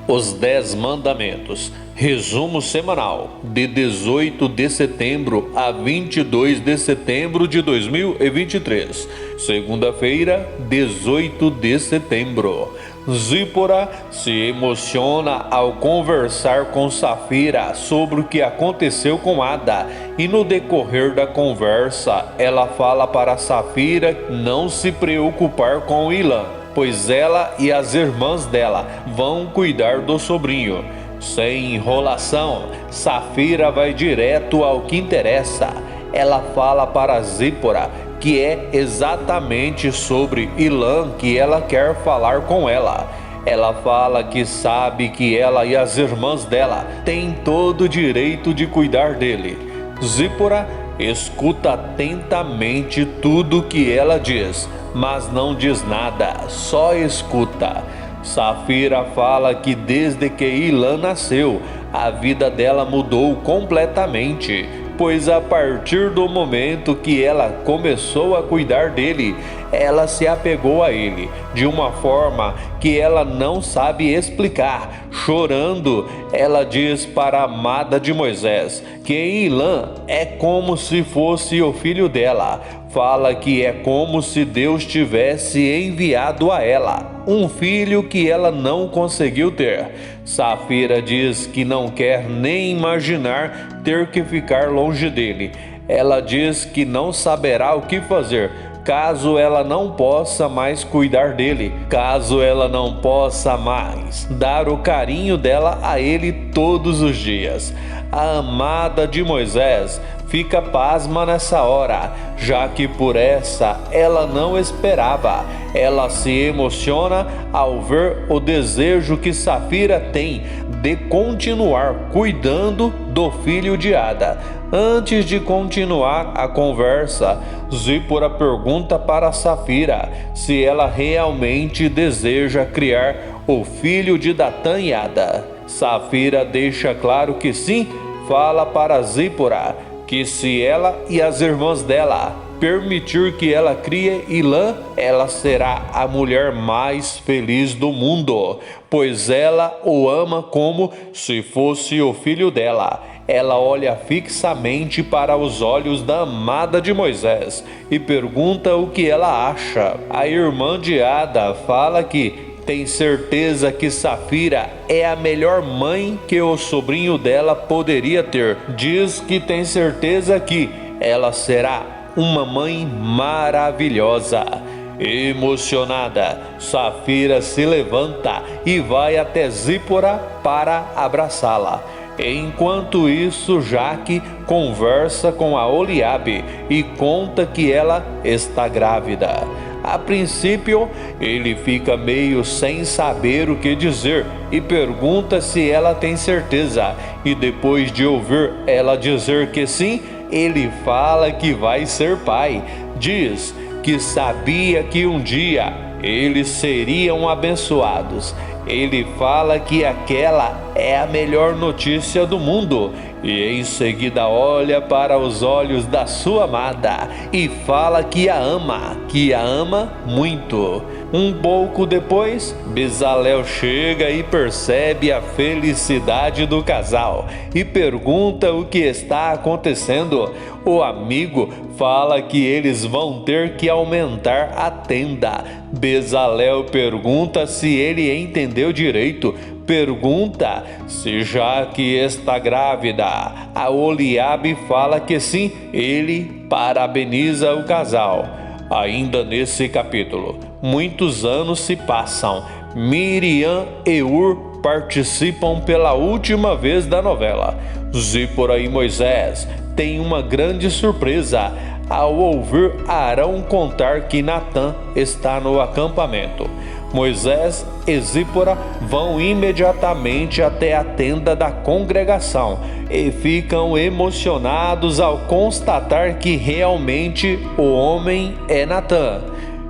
Os 10 Mandamentos. Resumo semanal de 18 de setembro a 22 de setembro de 2023. Segunda-feira, 18 de setembro. Zípora se emociona ao conversar com Safira sobre o que aconteceu com Ada, e no decorrer da conversa ela fala para Safira não se preocupar com Ilan, pois ela e as irmãs dela vão cuidar do sobrinho. Sem enrolação, Safira vai direto ao que interessa. Ela fala para Zípora que é exatamente sobre Ilan que ela quer falar com ela. Ela fala que sabe que ela e as irmãs dela têm todo o direito de cuidar dele. Zípora escuta atentamente tudo que ela diz, mas não diz nada, só escuta. Safira fala que desde que Ilan nasceu, a vida dela mudou completamente, pois a partir do momento que ela começou a cuidar dele, ela se apegou a ele de uma forma que ela não sabe explicar. Chorando, ela diz para a amada de Moisés que Ilan é como se fosse o filho dela. Fala que é como se Deus tivesse enviado a ela um filho que ela não conseguiu ter. Safira diz que não quer nem imaginar ter que ficar longe dele. Ela diz que não saberá o que fazer caso ela não possa mais cuidar dele, caso ela não possa mais dar o carinho dela a ele todos os dias. A amada de Moisés fica pasma nessa hora, já que por essa ela não esperava. Ela se emociona ao ver o desejo que Safira tem de continuar cuidando do filho de Ada. Antes de continuar a conversa, Zípora pergunta para Safira se ela realmente deseja criar o filho de Datã e Ada. Safira deixa claro que sim, fala para Zípora que se ela e as irmãs dela permitir que ela crie Ilan, ela será a mulher mais feliz do mundo, pois ela o ama como se fosse o filho dela. Ela olha fixamente para os olhos da amada de Moisés e pergunta o que ela acha. A irmã de Ada fala que tem certeza que Safira é a melhor mãe que o sobrinho dela poderia ter. Diz que tem certeza que ela será uma mãe maravilhosa. Emocionada, Safira se levanta e vai até Zípora para abraçá-la. Enquanto isso, Jaque conversa com a Oliabe e conta que ela está grávida. A princípio, ele fica meio sem saber o que dizer e pergunta se ela tem certeza. E depois de ouvir ela dizer que sim, ele fala que vai ser pai. Diz que sabia que um dia eles seriam abençoados. Ele fala que aquela é a melhor notícia do mundo e em seguida olha para os olhos da sua amada e fala que a ama muito. Um pouco depois, Bezalel chega e percebe a felicidade do casal e pergunta o que está acontecendo. O amigo fala que eles vão ter que aumentar a tenda. Bezalel pergunta se ele entendeu direito. Pergunta se Jaque está grávida. A Oliabe fala que sim. Ele parabeniza o casal. Ainda nesse capítulo, muitos anos se passam. Miriam e Ur participam pela última vez da novela. Zípora e Moisés têm uma grande surpresa ao ouvir Arão contar que Natã está no acampamento. Moisés e Zípora vão imediatamente até a tenda da congregação e ficam emocionados ao constatar que realmente o homem é Natã.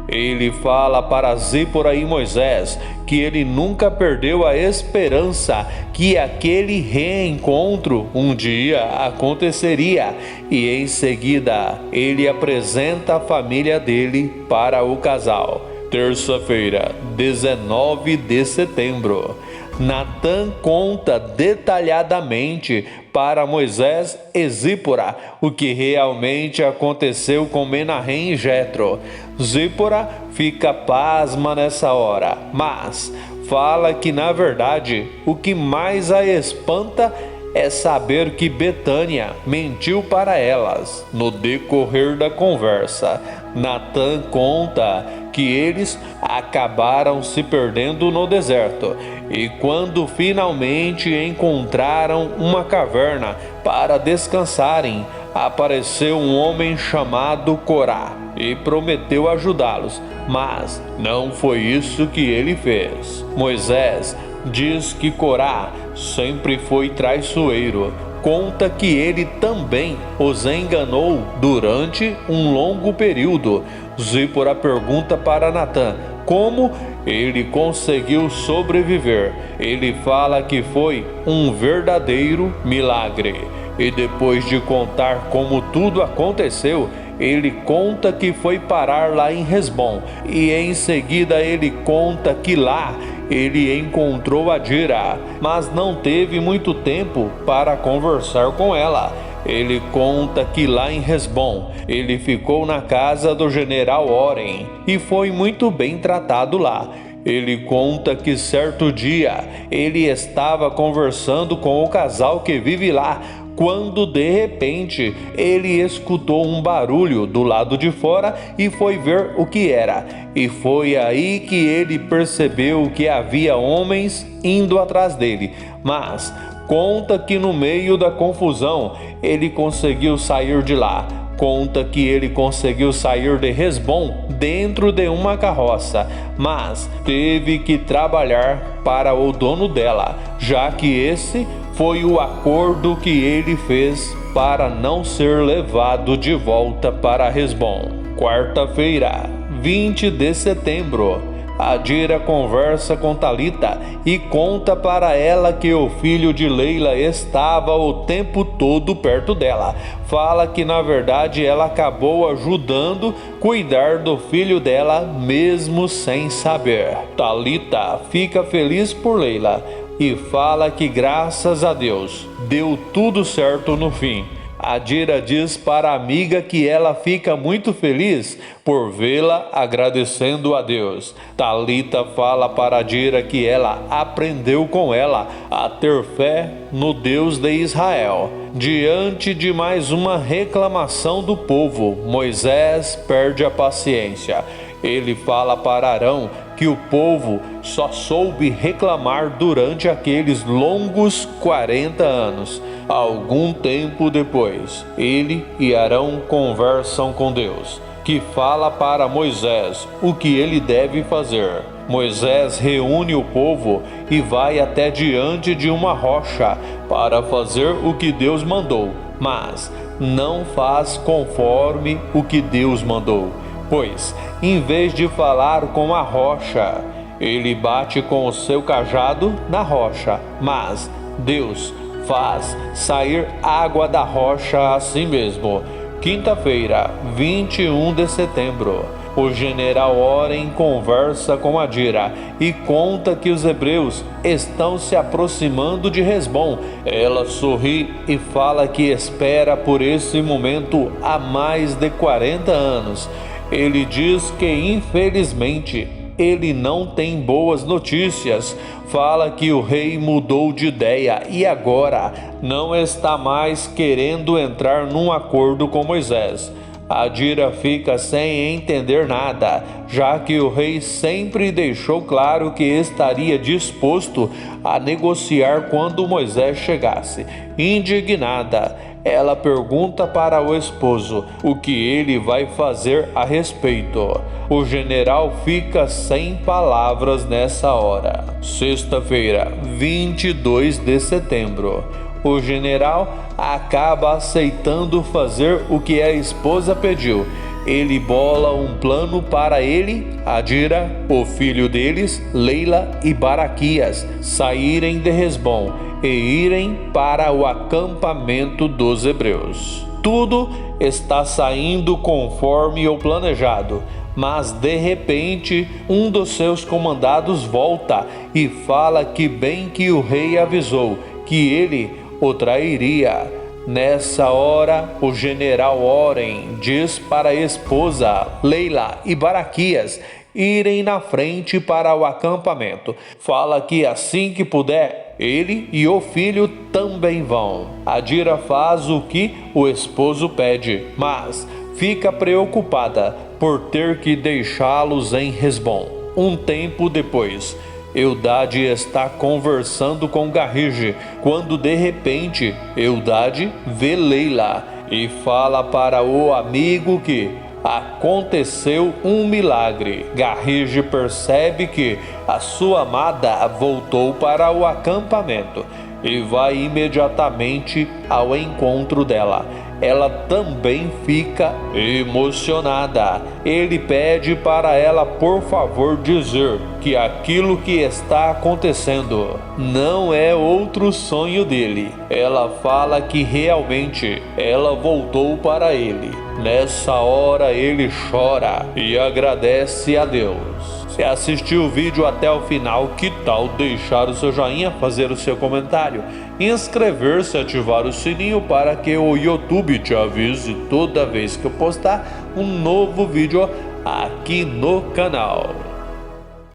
Ele fala para Zípora e Moisés que ele nunca perdeu a esperança que aquele reencontro um dia aconteceria, e em seguida ele apresenta a família dele para o casal. Terça-feira, 19 de setembro. Natã conta detalhadamente para Moisés e Zípora o que realmente aconteceu com Menahem e Jetro. Zípora fica pasma nessa hora, mas fala que na verdade o que mais a espanta é saber que Betânia mentiu para elas. No decorrer da conversa, Natã conta que eles acabaram se perdendo no deserto e quando finalmente encontraram uma caverna para descansarem, apareceu um homem chamado Corá e prometeu ajudá-los, mas não foi isso que ele fez. Moisés diz que Corá sempre foi traiçoeiro. Conta que ele também os enganou durante um longo período. Zípora pergunta para Natã como ele conseguiu sobreviver. Ele fala que foi um verdadeiro milagre. E depois de contar como tudo aconteceu, ele conta que foi parar lá em Resbom. E em seguida ele conta que lá ele encontrou Adira, mas não teve muito tempo para conversar com ela. Ele conta que lá em Resbom, ele ficou na casa do general Oren e foi muito bem tratado lá. Ele conta que certo dia ele estava conversando com o casal que vive lá, quando de repente ele escutou um barulho do lado de fora e foi ver o que era. E foi aí que ele percebeu que havia homens indo atrás dele, mas conta que no meio da confusão ele conseguiu sair de lá. Conta que ele conseguiu sair de Resbom dentro de uma carroça, mas teve que trabalhar para o dono dela, já que esse foi o acordo que ele fez para não ser levado de volta para Resbom. Quarta-feira, 20 de setembro. Adira conversa com Talita e conta para ela que o filho de Leila estava o tempo todo perto dela. Fala que na verdade ela acabou ajudando cuidar do filho dela mesmo sem saber. Talita fica feliz por Leila e fala que graças a Deus deu tudo certo no fim. Adira diz para a amiga que ela fica muito feliz por vê-la agradecendo a Deus. Talita fala para Adira que ela aprendeu com ela a ter fé no Deus de Israel. Diante de mais uma reclamação do povo, Moisés perde a paciência. Ele fala para Arão que o povo só soube reclamar durante aqueles longos 40 anos. Algum tempo depois, ele e Arão conversam com Deus, que fala para Moisés o que ele deve fazer. Moisés reúne o povo e vai até diante de uma rocha para fazer o que Deus mandou, mas não faz conforme o que Deus mandou. Pois, em vez de falar com a rocha, ele bate com o seu cajado na rocha, mas Deus faz sair água da rocha assim mesmo. Quinta-feira, 21 de setembro. O general Oren conversa com Adira e conta que os hebreus estão se aproximando de Resbom. Ela sorri e fala que espera por esse momento há mais de 40 anos. Ele diz que infelizmente ele não tem boas notícias. Fala que o rei mudou de ideia e agora não está mais querendo entrar num acordo com Moisés. Adira fica sem entender nada, já que o rei sempre deixou claro que estaria disposto a negociar quando Moisés chegasse. Indignada, ela pergunta para o esposo o que ele vai fazer a respeito. O general fica sem palavras nessa hora. Sexta-feira, 22 de setembro. O general acaba aceitando fazer o que a esposa pediu. Ele bola um plano para ele, Adira, o filho deles, Leila e Baraquias, saírem de Resbom e irem para o acampamento dos hebreus. Tudo está saindo conforme o planejado, mas de repente um dos seus comandados volta e fala que bem que o rei avisou que ele o trairia. Nessa hora, o general Oren diz para a esposa Leila e Baraquias irem na frente para o acampamento. Fala que assim que puder, ele e o filho também vão. Adira faz o que o esposo pede, mas fica preocupada por ter que deixá-los em Hesbom. Um tempo depois, Eldade está conversando com Garrige, quando de repente Eldade vê Leila e fala para o amigo que aconteceu um milagre. Garrige percebe que a sua amada voltou para o acampamento e vai imediatamente ao encontro dela. Ela também fica emocionada. Ele pede para ela, por favor, dizer que aquilo que está acontecendo não é outro sonho dele. Ela fala que realmente ela voltou para ele. Nessa hora ele chora e agradece a Deus. Se assistiu o vídeo até o final, que tal deixar o seu joinha, fazer o seu comentário, inscrever-se e ativar o sininho para que o YouTube te avise toda vez que eu postar um novo vídeo aqui no canal.